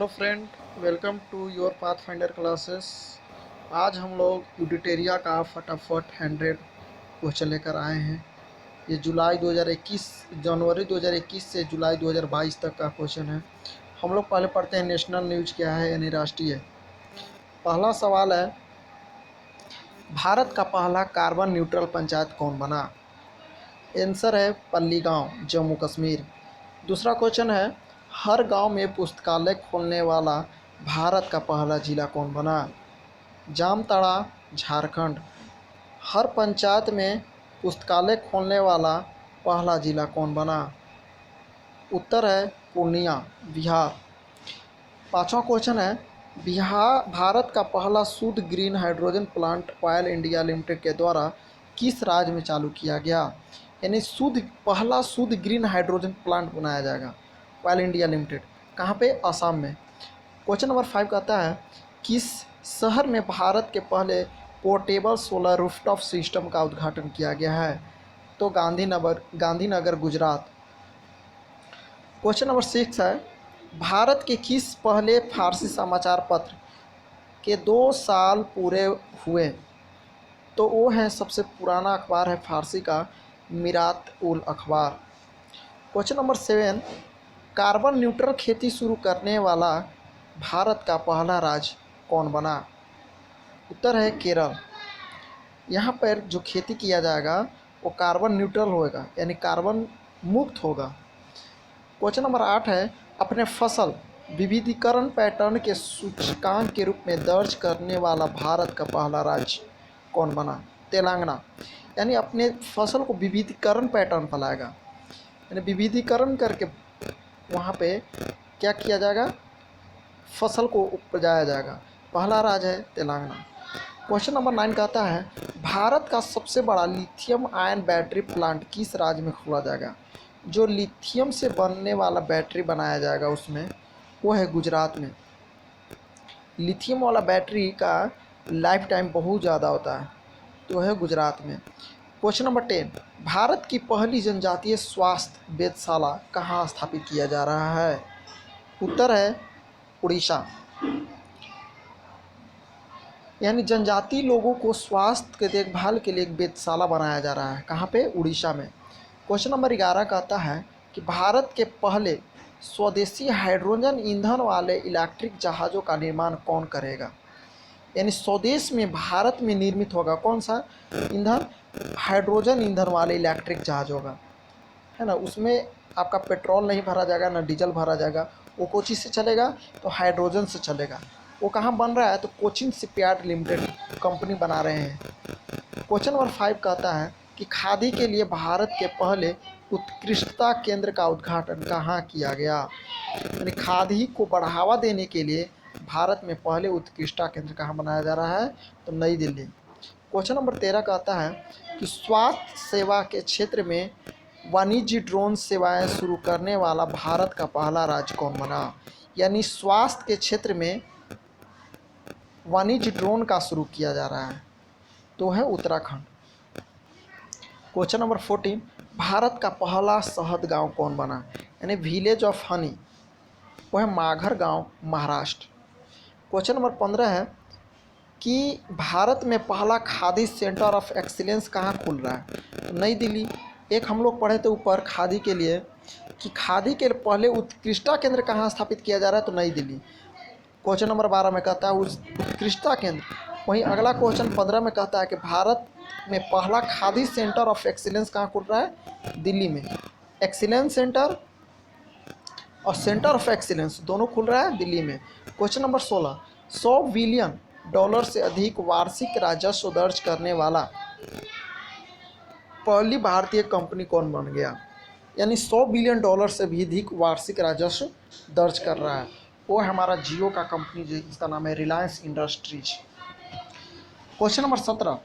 Hello friend, welcome to your path finder classes. आज हम लोग यूडिटेरिया का फटाफट 100 क्वेश्चन लेकर आए हैं। ये जुलाई 2021 जनवरी 2021 से जुलाई 2022 तक का क्वेश्चन है। हम लोग पहले पढ़ते हैं नेशनल न्यूज क्या है यानी राष्ट्रीय। पहला सवाल है, भारत का पहला कार्बन न्यूट्रल पंचायत कौन बना? आंसर है पल्ली गाँव, जम्मू कश्मीर। दूसरा क्वेश्चन है, हर गांव में पुस्तकालय खोलने वाला भारत का पहला जिला कौन बना? जामताड़ा, झारखंड। हर पंचायत में पुस्तकालय खोलने वाला पहला जिला कौन बना? उत्तर है पूर्णिया, बिहार। पांचवा क्वेश्चन है, बिहार भारत का पहला शुद्ध green hydrogen plant oil India limited के द्वारा किस राज्य में चालू किया गया? यानी पहला शुद्ध ग्रीन हाइड्रोजन प्लांट बनाया जाएगा ऑयल इंडिया लिमिटेड, कहाँ पे? असम में। क्वेश्चन नंबर 5 कहता है, किस शहर में भारत के पहले पोर्टेबल सोलर रूफटॉप सिस्टम का उद्घाटन किया गया है? तो गांधीनगर, गुजरात। क्वेश्चन नंबर 6 है, भारत के किस पहले फारसी समाचार पत्र के 2 साल पूरे हुए? तो वो है, सबसे पुराना अखबार है फारसी का, मिरात उल अखबार। क्वेश्चन नंबर 7, कार्बन न्यूट्रल खेती शुरू करने वाला भारत का पहला राज्य कौन बना? उत्तर है केरल। यहाँ पर जो खेती किया जाएगा वो कार्बन न्यूट्रल होगा, यानी कार्बन मुक्त होगा। क्वेश्चन नंबर 8 है, अपने फसल विविधीकरण पैटर्न के सूचकांक के रूप में दर्ज करने वाला भारत का पहला राज्य कौन बना? तेलंगाना। यानी अपने फसल को विविधीकरण पैटर्न पर लाएगा, यानी विविधीकरण करके वहाँ पे क्या किया जाएगा? फसल को उपजाया जाएगा। पहला राज्य है तेलंगाना। क्वेश्चन नंबर 9 कहता है, भारत का सबसे बड़ा लिथियम आयन बैटरी प्लांट किस राज्य में खोला जाएगा? जो लिथियम से बनने वाला बैटरी बनाया जाएगा उसमें, वो है गुजरात में। लिथियम वाला बैटरी का लाइफ टाइम बहुत ज़्यादा होता है, तो है गुजरात में। क्वेश्चन नंबर 10, भारत की पहली जनजातीय स्वास्थ्य वेधशाला कहाँ स्थापित किया जा रहा है? उत्तर है उड़ीसा। यानी जनजातीय लोगों को स्वास्थ्य के देखभाल के लिए एक वेधशाला बनाया जा रहा है, कहाँ पे? उड़ीसा में। क्वेश्चन नंबर 11 कहता है कि भारत के पहले स्वदेशी हाइड्रोजन ईंधन वाले इलेक्ट्रिक जहाज़ों का निर्माण कौन करेगा? यानी स्वदेश में भारत में निर्मित होगा कौन सा ईंधन? हाइड्रोजन ईंधन वाले इलेक्ट्रिक जहाज होगा, है ना। उसमें आपका पेट्रोल नहीं भरा जाएगा, ना डीजल भरा जाएगा। वो कोची से चलेगा? तो हाइड्रोजन से चलेगा। वो कहाँ बन रहा है? तो कोचिन शिपयार्ड लिमिटेड कंपनी बना रहे हैं। क्वेश्चन नंबर 5 कहता है कि खादी के लिए भारत के पहले उत्कृष्टता केंद्र का उद्घाटन कहाँ किया गया? यानी खादी को बढ़ावा देने के लिए भारत में पहले उत्कृष्टता केंद्र कहाँ बनाया जा रहा है? तो नई दिल्ली। क्वेश्चन नंबर 13 कहता है कि स्वास्थ्य सेवा के क्षेत्र में वाणिज्य ड्रोन सेवाएं शुरू करने वाला भारत का पहला राज्य कौन बना? यानी स्वास्थ्य के क्षेत्र में वाणिज्य ड्रोन का शुरू किया जा रहा है, तो है उत्तराखंड। क्वेश्चन नंबर 14, भारत का पहला शहद गांव कौन बना? यानी विलेज ऑफ हनी, वो है माघर गांव, महाराष्ट्र। क्वेश्चन नंबर 15 है कि भारत में पहला खादी सेंटर ऑफ एक्सीलेंस कहाँ खुल रहा है? तो नई दिल्ली। एक हम लोग पढ़े थे ऊपर खादी के लिए कि खादी के पहले उत्कृष्टता केंद्र कहाँ स्थापित किया जा रहा है? तो नई दिल्ली। क्वेश्चन नंबर 12 में कहता है उत्कृष्टता केंद्र। वहीं अगला क्वेश्चन 15 में कहता है कि भारत में पहला खादी सेंटर ऑफ एक्सीलेंस कहाँ खुल रहा है? दिल्ली में। एक्सीलेंस सेंटर और सेंटर ऑफ एक्सीलेंस दोनों खुल रहा है दिल्ली में। क्वेश्चन नंबर 16, 100 बिलियन डॉलर से अधिक वार्षिक राजस्व दर्ज करने वाला पहली भारतीय कंपनी कौन बन गया? यानी 100 बिलियन डॉलर से भी अधिक वार्षिक राजस्व दर्ज कर रहा है, वो है हमारा जियो का कंपनी, जिसका नाम है Reliance Industries. Question number 17,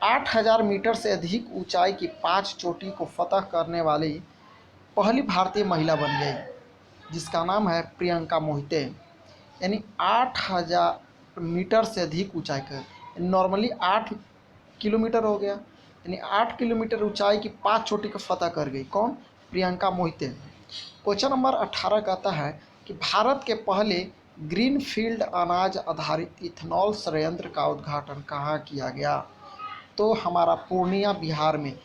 8,000 meter से अधिक ऊंचाई की 5 चोटी को फतह करने वाली पहली भारतीय महिला बन गई, जिसका नाम है प्रियंका मोहिते। यानी 8,000 मीटर से अधिक ऊंचाई का, नॉर्मली 8 किलोमीटर हो गया, यानी 8 किलोमीटर ऊंचाई की 5 चोटी को फतह कर गई। कौन? प्रियंका मोहिते। क्वेश्चन नंबर 18 कहता है कि भारत के पहले ग्रीनफील्ड अनाज आधारित इथेनॉल संयंत्र का उद्घाटन कहाँ किया गया? तो हमारा पूर्णिया बिहार में।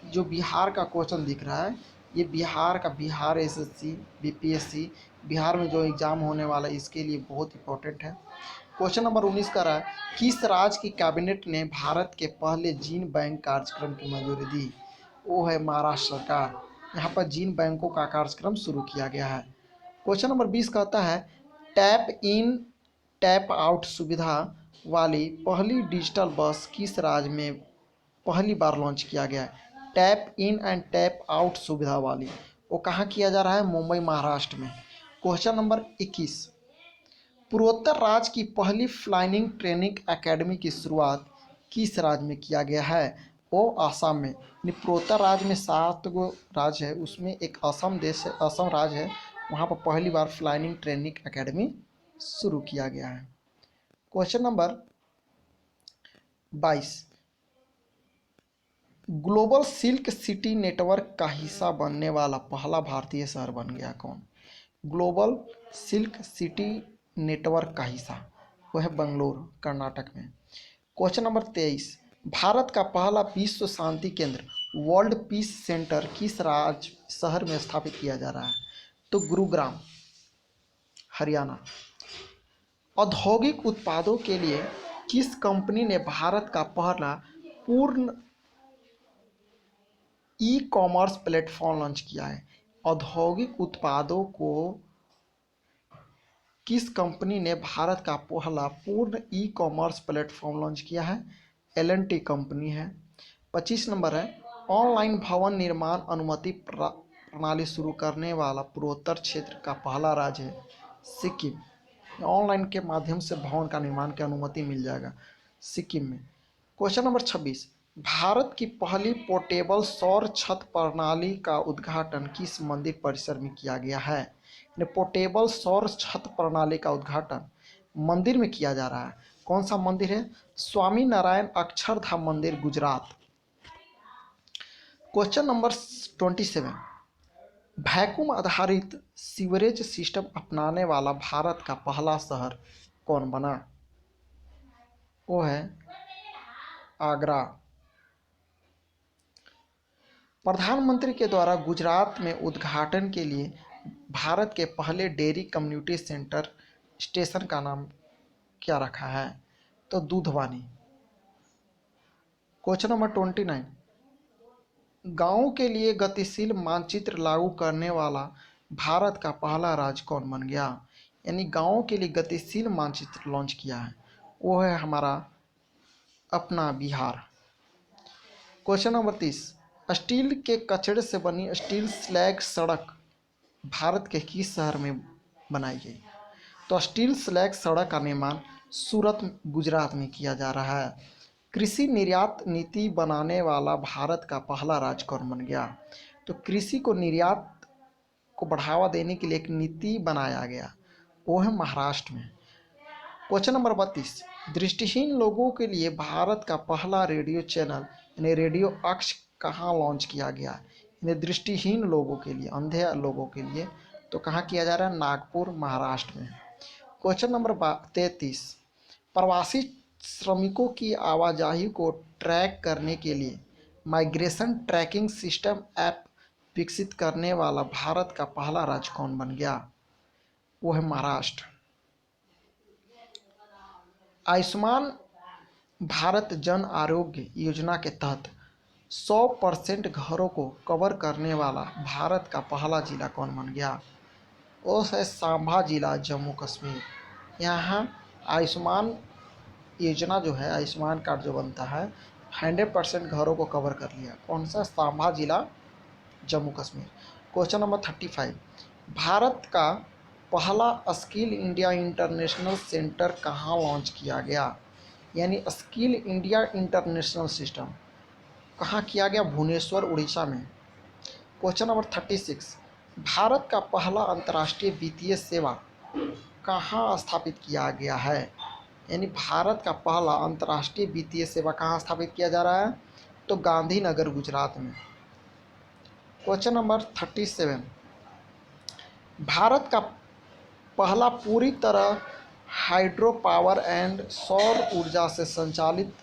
जो बिहार का क्वेश्चन दिख रहा है, ये बिहार का, बिहार एसएससी बीपीएससी बिहार में जो एग्ज़ाम होने वाला है इसके लिए बहुत इंपॉर्टेंट है। क्वेश्चन नंबर 19 का रहा है, किस राज्य की कैबिनेट ने भारत के पहले जीन बैंक कार्यक्रम की मंजूरी दी? वो है महाराष्ट्र सरकार। यहाँ पर जीन बैंकों का कार्यक्रम शुरू किया गया है। क्वेश्चन नंबर 20 कहता है, टैप इन टैप आउट सुविधा वाली पहली डिजिटल बस किस राज्य में पहली बार लॉन्च किया गया है? Tap in and tap out सुविधा वाली, वो कहाँ किया जा रहा है? मुंबई महाराष्ट्र में। क्वेश्चन नंबर 21, पूर्वोत्तर राज्य की पहली फ्लाइंग ट्रेनिंग एकेडमी की शुरुआत किस राज्य में किया गया है? वो आसाम में। पूर्वोत्तर राज्य में 7 गो राज्य है, उसमें एक असम देश है, असम राज्य है, वहाँ पर पहली बार फ्लाइंग ट्रेनिंग एकेडमी शुरू किया गया है। Question number 22, global silk city network का हिस्सा बनने वाला पहला भारतीय शहर बन गया कौन? ग्लोबल सिल्क सिटी नेटवर्क का हिस्सा, वह है बंगलोर, कर्नाटक में। क्वेश्चन नंबर 23, भारत का पहला विश्व शांति केंद्र वर्ल्ड पीस सेंटर किस राज्य शहर में स्थापित किया जा रहा है? तो गुरुग्राम, हरियाणा। औद्योगिक उत्पादों के लिए किस कंपनी ने भारत का पहला पूर्ण ई कॉमर्स प्लेटफॉर्म लॉन्च किया है? औद्योगिक उत्पादों को किस कंपनी ने भारत का पहला पूर्ण ई कॉमर्स प्लेटफॉर्म लॉन्च किया है? L&T कंपनी है। 25 नंबर है, ऑनलाइन भवन निर्माण अनुमति प्रणाली शुरू करने वाला पूर्वोत्तर क्षेत्र का पहला राज्य है सिक्किम। ऑनलाइन के माध्यम से भवन का निर्माण की अनुमति मिल जाएगा सिक्किम में। क्वेश्चन नंबर 26, भारत की पहली पोर्टेबल सौर छत प्रणाली का उद्घाटन किस मंदिर परिसर में किया गया है? पोर्टेबल सौर छत प्रणाली का उद्घाटन मंदिर में किया जा रहा है। कौन सा मंदिर है? स्वामी नारायण अक्षरधाम मंदिर, गुजरात। क्वेश्चन नंबर 27, वैक्यूम आधारित सीवरेज सिस्टम अपनाने वाला भारत का पहला शहर कौन बना? वो है आगरा। प्रधानमंत्री के द्वारा गुजरात में उद्घाटन के लिए भारत के पहले डेयरी कम्युनिटी सेंटर स्टेशन का नाम क्या रखा है? तो दूधवानी। क्वेश्चन नंबर 29, गांवों के लिए गतिशील मानचित्र लागू करने वाला भारत का पहला राज्य कौन बन गया? यानी गांवों के लिए गतिशील मानचित्र लॉन्च किया है, वो है हमारा अपना बिहार। क्वेश्चन नंबर 30, स्टील के कचरे से बनी स्टील स्लैग सड़क भारत के किस शहर में बनाई गई? तो स्टील स्लैग सड़क का निर्माण सूरत, गुजरात में किया जा रहा है। कृषि निर्यात नीति बनाने वाला भारत का पहला राज्य कौन बन गया? तो कृषि को निर्यात को बढ़ावा देने के लिए एक नीति बनाया गया, वो है महाराष्ट्र में। क्वेश्चन नंबर 32, दृष्टिहीन लोगों के लिए भारत का पहला रेडियो चैनल यानी रेडियो अक्ष कहाँ लॉन्च किया गया? यानी दृष्टिहीन लोगों के लिए, अंधे लोगों के लिए, तो कहाँ किया जा रहा है? नागपुर, महाराष्ट्र में। क्वेश्चन नंबर 33, प्रवासी श्रमिकों की आवाजाही को ट्रैक करने के लिए माइग्रेशन ट्रैकिंग सिस्टम ऐप विकसित करने वाला भारत का पहला राज्य कौन बन गया? वो है महाराष्ट्र। आयुष्मान भारत जन आरोग्य योजना के तहत 100% घरों को कवर करने वाला भारत का पहला जिला कौन बन गया? वो है सांबा जिला, जम्मू कश्मीर। यहाँ आयुष्मान योजना जो है, आयुष्मान कार्ड जो बनता है, 100% घरों को कवर कर लिया। कौन सा? सांबा जिला, जम्मू कश्मीर। क्वेश्चन नंबर 35, भारत का पहला स्किल इंडिया इंटरनेशनल सेंटर कहाँ लॉन्च किया गया? यानी स्किल इंडिया इंटरनेशनल सिस्टम कहाँ किया गया? भुवनेश्वर, उड़ीसा में। क्वेश्चन नंबर 36, भारत का पहला अंतर्राष्ट्रीय वित्तीय सेवा कहाँ स्थापित किया गया है? यानी भारत का पहला अंतर्राष्ट्रीय वित्तीय सेवा कहाँ स्थापित किया जा रहा है? तो गांधीनगर, गुजरात में। क्वेश्चन नंबर 37, भारत का पहला पूरी तरह हाइड्रो पावर एंड सौर ऊर्जा से संचालित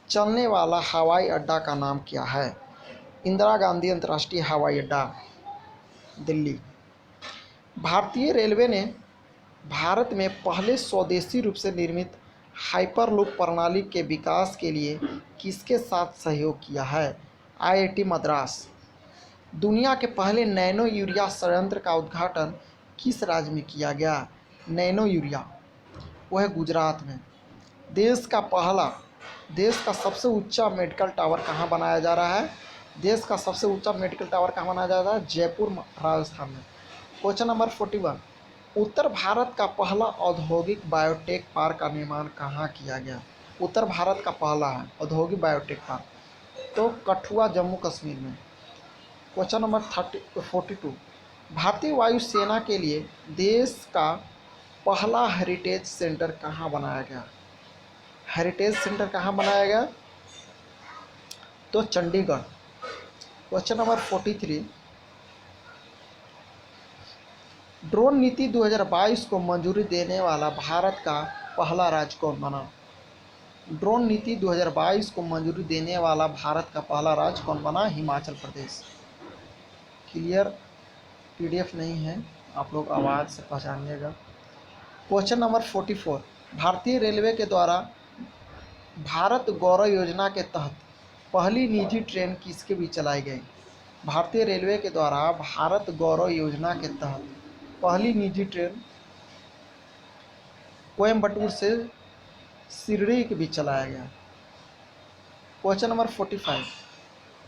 चलने वाला हवाई अड्डा का नाम क्या है? इंदिरा गांधी अंतर्राष्ट्रीय हवाई अड्डा, दिल्ली। भारतीय रेलवे ने भारत में पहले स्वदेशी रूप से निर्मित हाइपरलूप प्रणाली के विकास के लिए किसके साथ सहयोग किया है? आईआईटी मद्रास। दुनिया के पहले नैनो यूरिया संयंत्र का उद्घाटन किस राज्य में किया गया? नैनो यूरिया, वो है गुजरात में। देश का सबसे ऊंचा मेडिकल टावर कहाँ बनाया जा रहा है? देश का सबसे ऊंचा मेडिकल टावर कहाँ बनाया जा रहा है? जयपुर, राजस्थान में। क्वेश्चन नंबर 41, उत्तर भारत का पहला औद्योगिक बायोटेक पार्क का निर्माण कहाँ किया गया? उत्तर भारत का पहला है औद्योगिक बायोटेक पार्क, तो कठुआ, जम्मू कश्मीर में। क्वेश्चन नंबर 42, भारतीय वायुसेना के लिए देश का पहला हेरिटेज सेंटर कहाँ बनाया गया? हेरिटेज सेंटर कहाँ बनाया गया? तो चंडीगढ़। क्वेश्चन नंबर 43, ड्रोन नीति 2022 को मंजूरी देने वाला भारत का पहला राज्य कौन बना? ड्रोन नीति 2022 को मंजूरी देने वाला भारत का पहला राज्य कौन बना? हिमाचल प्रदेश। क्लियर, पीडीएफ नहीं है, आप लोग आवाज़ से पहचानिएगा। क्वेश्चन नंबर 44, भारतीय रेलवे के द्वारा भारत गौरव योजना के तहत पहली निजी ट्रेन किसके बीच चलाई गई? भारतीय रेलवे के द्वारा भारत गौरव योजना के तहत पहली निजी ट्रेन कोयम्बटूर से शिरडी के बीच चलाया गया। क्वेश्चन नंबर 45,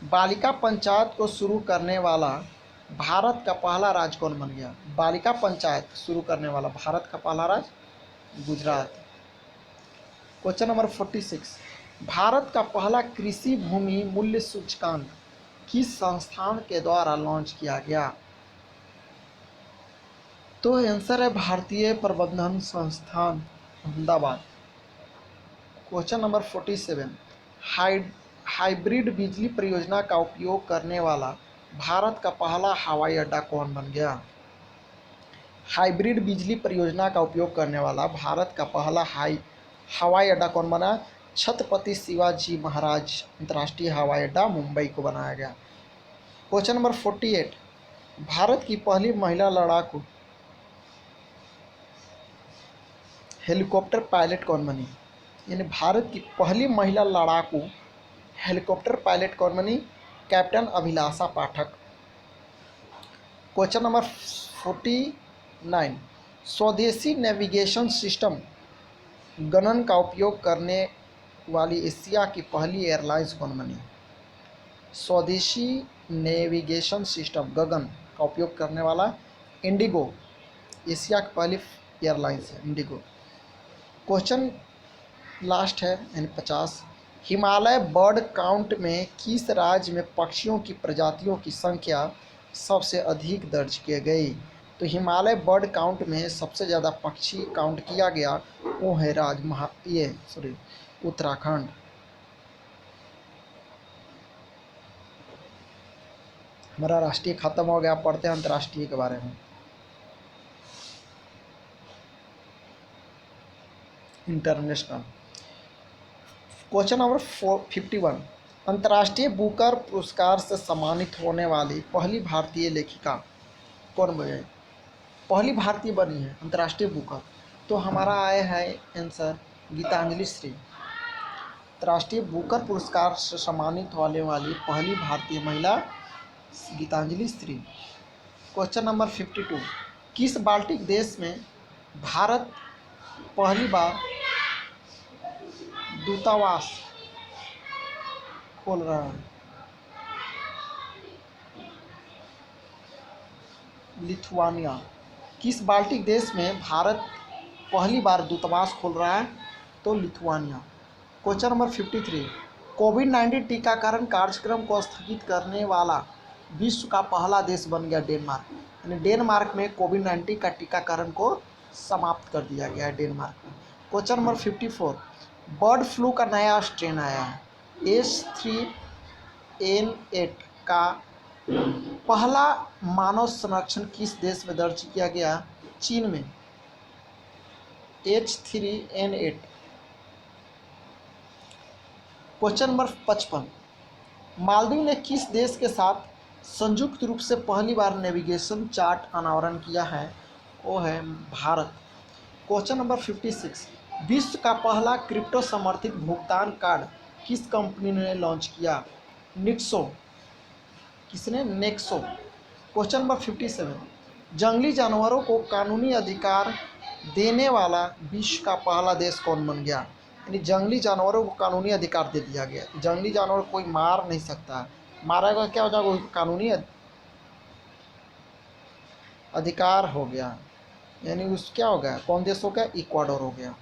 बालिका पंचायत को शुरू करने वाला भारत का पहला राज्य कौन बन गया? बालिका पंचायत शुरू करने वाला भारत का पहला राज्य गुजरात। क्वेश्चन नंबर 46, भारत का पहला कृषि भूमि मूल्य सूचकांक किस संस्थान के द्वारा लॉन्च किया गया? तो आंसर है भारतीय प्रबंधन संस्थान, अहमदाबाद। क्वेश्चन नंबर 47, हाइब्रिड बिजली परियोजना का उपयोग करने वाला भारत का पहला हवाई अड्डा कौन बन गया? हाइब्रिड बिजली परियोजना का उपयोग करने वाला भारत का पहला हवाई अड्डा कौन बना? छत्रपति शिवाजी महाराज अंतर्राष्ट्रीय हवाई अड्डा, मुंबई को बनाया गया। क्वेश्चन नंबर 48, भारत की पहली महिला लड़ाकू हेलीकॉप्टर पायलट कौन बनी? यानी भारत की पहली महिला लड़ाकू हेलीकॉप्टर पायलट कौन बनी? कैप्टन अभिलाषा पाठक। क्वेश्चन नंबर 49, स्वदेशी नेविगेशन सिस्टम गगन का उपयोग करने वाली एशिया की पहली एयरलाइंस कौन बनी? स्वदेशी नेविगेशन सिस्टम गगन का उपयोग करने वाला इंडिगो, एशिया की पहली एयरलाइंस है इंडिगो। क्वेश्चन लास्ट है यानी 50, हिमालय बर्ड काउंट में किस राज्य में पक्षियों की प्रजातियों की संख्या सबसे अधिक दर्ज की गई? तो हिमालय बर्ड काउंट में सबसे ज़्यादा पक्षी काउंट किया गया वो है उत्तराखंड। हमारा राष्ट्रीय खत्म हो गया, पढ़ते हैं अंतर्राष्ट्रीय के बारे में। इंटरनेशनल। क्वेश्चन नंबर 51, अंतर्राष्ट्रीय बुकर पुरस्कार से सम्मानित होने वाली पहली भारतीय लेखिका कौन बनी? पहली भारतीय बनी है अंतर्राष्ट्रीय बुकर, तो हमारा आया है आंसर गीतांजलि श्री। अंतर्राष्ट्रीय बुकर पुरस्कार से सम्मानित होने वाली पहली भारतीय महिला गीतांजलि श्री। क्वेश्चन नंबर 52, किस बाल्टिक देश में भारत पहली बार दूतावास खोल रहा है? लिथुआनिया। किस बाल्टिक देश में भारत पहली बार दूतावास खोल रहा है? तो लिथुआनिया। क्वेश्चन नंबर 53, कोविड-19 टीकाकरण कार्यक्रम को स्थगित करने वाला विश्व का पहला देश बन गया डेनमार्क। यानी डेनमार्क में कोविड-19 का टीकाकरण को समाप्त कर दिया गया है डेनमार्क में। क्वेश्चन नंबर 54, बर्ड फ्लू का नया स्ट्रेन आया है H3N8 का पहला मानव संरक्षण किस देश में दर्ज किया गया? चीन में। H3N8। क्वेश्चन नंबर 55, मालदीव ने किस देश के साथ संयुक्त रूप से पहली बार नेविगेशन चार्ट अनावरण किया है? वो है भारत। क्वेश्चन नंबर 56, विश्व का पहला क्रिप्टो समर्थित भुगतान कार्ड किस कंपनी ने लॉन्च किया? निक्सो। किसने? नेक्सो। क्वेश्चन नंबर 57, जंगली जानवरों को कानूनी अधिकार देने वाला विश्व का पहला देश कौन बन गया? यानी जंगली जानवरों को कानूनी अधिकार दे दिया गया। जंगली जानवर कोई मार नहीं सकता, मारेगा क्या हो जाएगा? वो कानूनी अधिकार हो गया, यानी उस क्या हो गया? कौन देश हो गया? इक्वाडोर हो गया।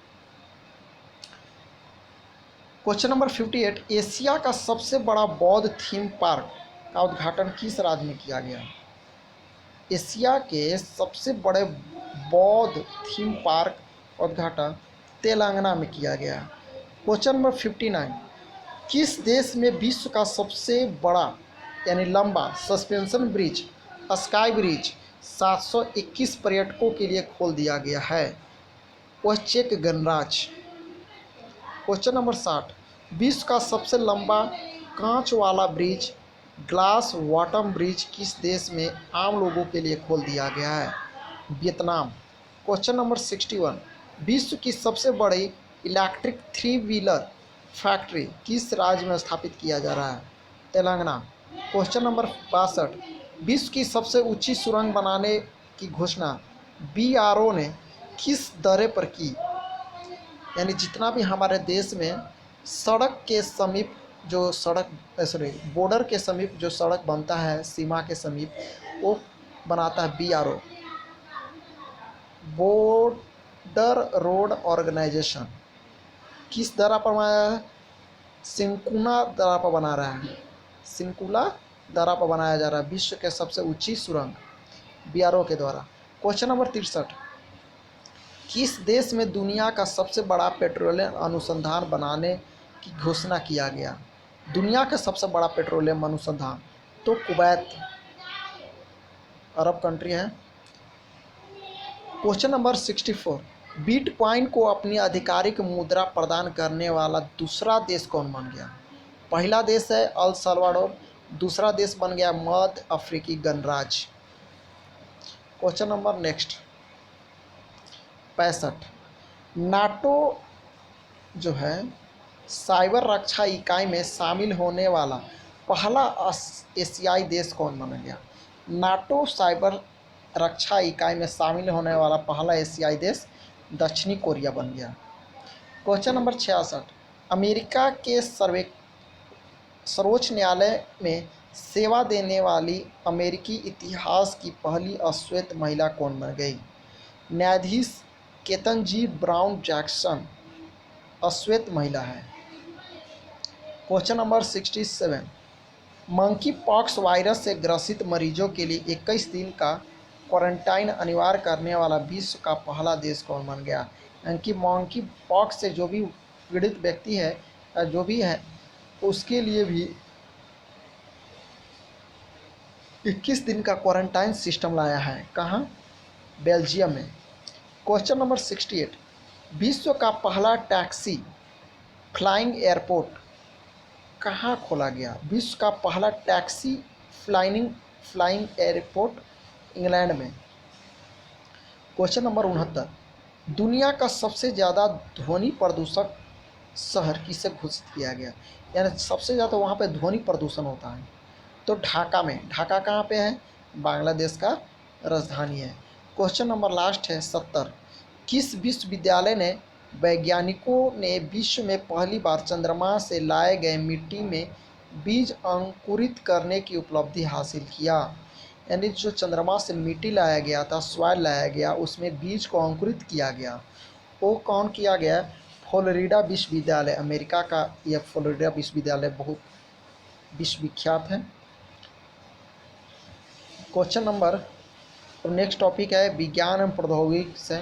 क्वेश्चन नंबर 58, एशिया का सबसे बड़ा बौद्ध थीम पार्क का उद्घाटन किस राज्य में किया गया? एशिया के सबसे बड़े बौद्ध थीम पार्क का उद्घाटन तेलंगाना में किया गया। क्वेश्चन नंबर 59, किस देश में विश्व का सबसे बड़ा यानी लंबा सस्पेंशन ब्रिज स्काई ब्रिज 721 पर्यटकों के लिए खोल दिया गया है? वह चेक गणराज्य। क्वेश्चन नंबर 60, विश्व का सबसे लंबा कांच वाला ब्रिज ग्लास वाटम ब्रिज किस देश में आम लोगों के लिए खोल दिया गया है? वियतनाम। क्वेश्चन नंबर 61, विश्व की सबसे बड़ी इलेक्ट्रिक 3 व्हीलर फैक्ट्री किस राज्य में स्थापित किया जा रहा है? तेलंगाना। क्वेश्चन नंबर 62, विश्व की सबसे ऊंची सुरंग बनाने की घोषणा BRO ने किस दरे पर की? यानी जितना भी हमारे देश में सड़क के समीप जो सड़क सॉरी बॉर्डर के समीप जो सड़क बनता है, सीमा के समीप, वो बनाता है BRO, बॉर्डर रोड ऑर्गेनाइजेशन। किस दरा पर बनाया है? सिंकुना दरा पर बना रहा है, सिंकुला दरा पर बनाया जा रहा है विश्व के सबसे ऊंची सुरंग BRO के द्वारा। क्वेश्चन नंबर 63, किस देश में दुनिया का सबसे बड़ा पेट्रोलियम अनुसंधान बनाने की घोषणा किया गया? दुनिया का सबसे बड़ा पेट्रोलियम अनुसंधान तो कुवैत, अरब कंट्री है। क्वेश्चन नंबर 64, बिटकॉइन को अपनी आधिकारिक मुद्रा प्रदान करने वाला दूसरा देश कौन बन गया? पहला देश है अल सल्वाडोर, दूसरा देश बन गया मध्य अफ्रीकी गणराज्य। क्वेश्चन नंबर नेक्स्ट 65, नाटो जो है साइबर रक्षा इकाई में शामिल होने वाला पहला एशियाई देश कौन बन गया? नाटो साइबर रक्षा इकाई में शामिल होने वाला पहला एशियाई देश दक्षिणी कोरिया बन गया। क्वेश्चन नंबर 66, अमेरिका के सर्वोच्च न्यायालय में सेवा देने वाली अमेरिकी इतिहास की पहली अश्वेत महिला कौन बन गई? न्यायाधीश केतन ब्राउन जैक्सन अश्वेत महिला है। Question number 67, monkey pox virus से ग्रसित मरीजों के लिए 21 दिन का क्वारंटाइन अनिवार्य करने वाला विश्व का पहला देश कौन बन गया? यानी मंकी पॉक्स से जो भी पीड़ित व्यक्ति है जो भी है उसके लिए भी 21 दिन का क्वारंटाइन सिस्टम लाया है। कहाँ? बेल्जियम में। क्वेश्चन नंबर 68, विश्व का पहला टैक्सी फ्लाइंग एयरपोर्ट कहाँ खोला गया? विश्व का पहला टैक्सी फ्लाइंग एयरपोर्ट इंग्लैंड में। क्वेश्चन नंबर 69, दुनिया का सबसे ज़्यादा ध्वनि प्रदूषक शहर किसे घोषित किया गया? यानी सबसे ज़्यादा वहाँ पे ध्वनि प्रदूषण होता है तो ढाका में। ढाका कहाँ पे है? बांग्लादेश का राजधानी है। क्वेश्चन नंबर लास्ट है 70, किस विश्वविद्यालय ने वैज्ञानिकों ने विश्व में पहली बार चंद्रमा से लाए गए मिट्टी में बीज अंकुरित करने की उपलब्धि हासिल किया? यानी जो चंद्रमा से मिट्टी लाया गया था, सॉइल लाया गया, उसमें बीज को अंकुरित किया गया, वो कौन किया गया? फ्लोरिडा विश्वविद्यालय, अमेरिका का यह फ्लोरिडा विश्वविद्यालय बहुत विश्वविख्यात है। क्वेश्चन नंबर नेक्स्ट टॉपिक है विज्ञान एवं प्रौद्योगिकी से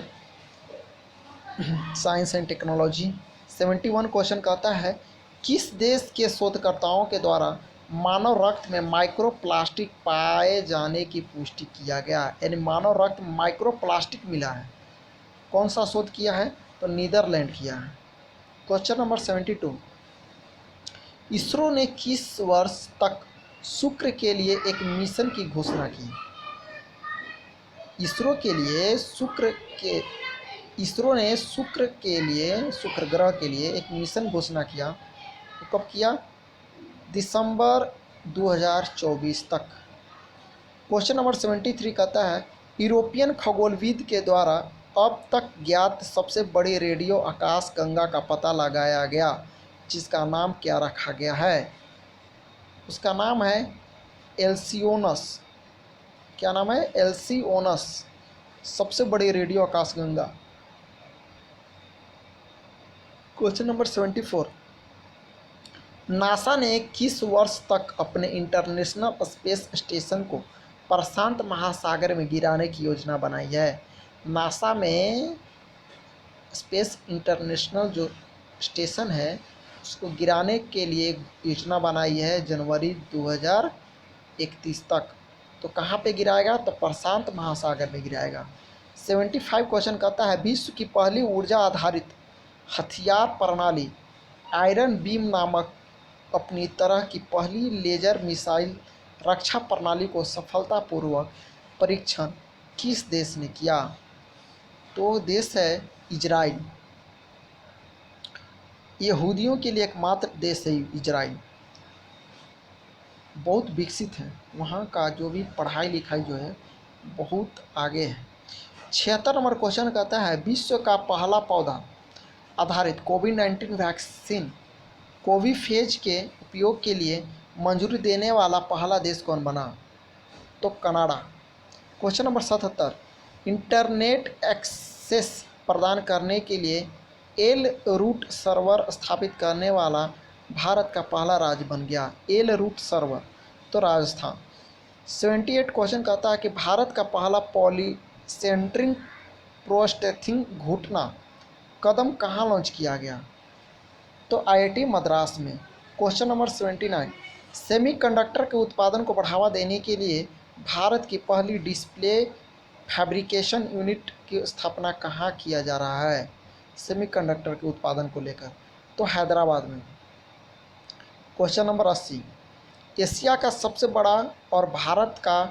साइंस एंड टेक्नोलॉजी। 71 क्वेश्चन कहता है, किस देश के शोधकर्ताओं के द्वारा मानव रक्त में माइक्रोप्लास्टिक पाए जाने की पुष्टि किया गया? यानी मानव रक्त में माइक्रोप्लास्टिक मिला है, कौन सा शोध किया है? तो नीदरलैंड किया है। क्वेश्चन नंबर 72, इसरो ने किस वर्ष तक शुक्र के लिए एक मिशन की घोषणा की? इसरो के लिए इसरो ने शुक्र ग्रह के लिए एक मिशन घोषणा किया। तो कब किया? दिसंबर 2024 तक। क्वेश्चन नंबर 73 कहता है, यूरोपियन खगोलविद के द्वारा अब तक ज्ञात सबसे बड़ी रेडियो आकाशगंगा का पता लगाया गया, जिसका नाम क्या रखा गया है? उसका नाम है एल्सियोनस। क्या नाम है? एल्सियोनस, सबसे बड़ी रेडियो आकाशगंगा। क्वेश्चन नंबर 74, नासा ने किस वर्ष तक अपने इंटरनेशनल स्पेस स्टेशन को प्रशांत महासागर में गिराने की योजना बनाई है? नासा में स्पेस इंटरनेशनल जो स्टेशन है उसको गिराने के लिए योजना बनाई है जनवरी 2031 तक। तो कहाँ पे गिराएगा? तो प्रशांत महासागर में गिराएगा। 75 क्वेश्चन कहता है, विश्व की पहली ऊर्जा आधारित हथियार प्रणाली आयरन बीम नामक अपनी तरह की पहली लेजर मिसाइल रक्षा प्रणाली को सफलतापूर्वक परीक्षण किस देश ने किया? तो देश है इजराइल। यहूदियों के लिए एकमात्र देश है इजराइल, बहुत विकसित है, वहाँ का जो भी पढ़ाई लिखाई जो है बहुत आगे है। 76 नंबर क्वेश्चन कहता है, विश्व का पहला पौधा आधारित कोविड-19 वैक्सीन कोविफेज के उपयोग के लिए मंजूरी देने वाला पहला देश कौन बना? तो Canada. Question number 77, internet access प्रदान करने के लिए एल रूट सर्वर स्थापित करने वाला भारत का पहला राज्य बन गया। एल रूट सर्वर, तो राजस्थान। 78 क्वेश्चन कहता है कि भारत का पहला पॉलीसेंट्रिक प्रोस्टेथिंग घुटना कदम कहाँ लॉन्च किया गया? तो आईआईटी मद्रास में। क्वेश्चन नंबर 79, सेमीकंडक्टर के उत्पादन को बढ़ावा देने के लिए भारत की पहली डिस्प्ले फैब्रिकेशन यूनिट की स्थापना कहाँ किया जा रहा है? सेमीकंडक्टर के उत्पादन को लेकर, तो हैदराबाद में। क्वेश्चन नंबर 80, एशिया का सबसे बड़ा और भारत का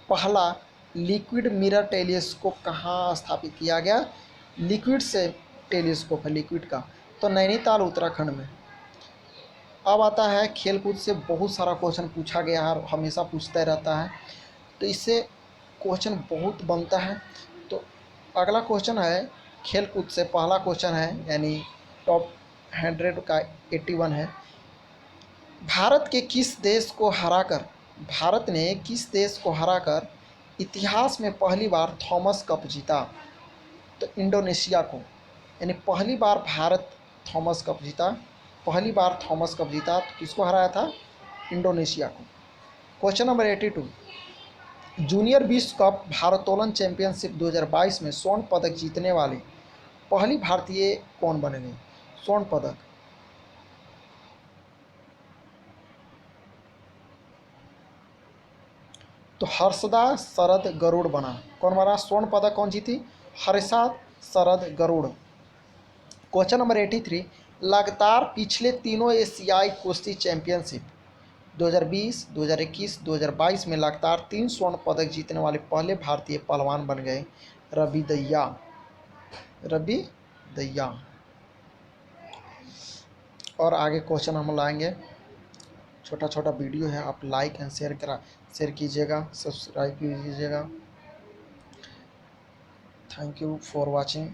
पहला लिक्विड मिरर टेलीस्कोप कहाँ स्थापित किया गया? लिक्विड से टेलीस्कोप है, लिक्विड का, तो नैनीताल उत्तराखंड में। अब आता है खेलकूद से बहुत सारा क्वेश्चन पूछा गया है और हमेशा पूछता रहता है, तो इससे क्वेश्चन बहुत बनता है। तो अगला क्वेश्चन है खेलकूद से, पहला क्वेश्चन है यानी टॉप 100 का 81 है। भारत ने किस देश को हराकर इतिहास में पहली बार थॉमस कप जीता? तो इंडोनेशिया को, यानी पहली बार भारत थॉमस कप जीता। तो किसको हराया था? इंडोनेशिया को। क्वेश्चन नंबर 82, जूनियर विश्व कप भारोत्तोलन चैंपियनशिप 2022 में स्वर्ण पदक जीतने वाले पहली भारतीय कौन बनेंगे? स्वर्ण पदक, तो हर्षदा शरद गरुड़ बना। कौन बना? स्वर्ण पदक कौन जीती? हर्षदा शरद गरुड़। क्वेश्चन नंबर 83, लगातार पिछले तीनों एशियाई कुश्ती चैंपियनशिप 2020, 2021, 2022 में लगातार 3 स्वर्ण पदक जीतने वाले पहले भारतीय पहलवान बन गए रवि दहिया। और आगे क्वेश्चन हम लाएंगे। छोटा छोटा वीडियो है, आप लाइक एंड शेयर कीजिएगा, सब्सक्राइब कीजिएगा। Thank you for watching.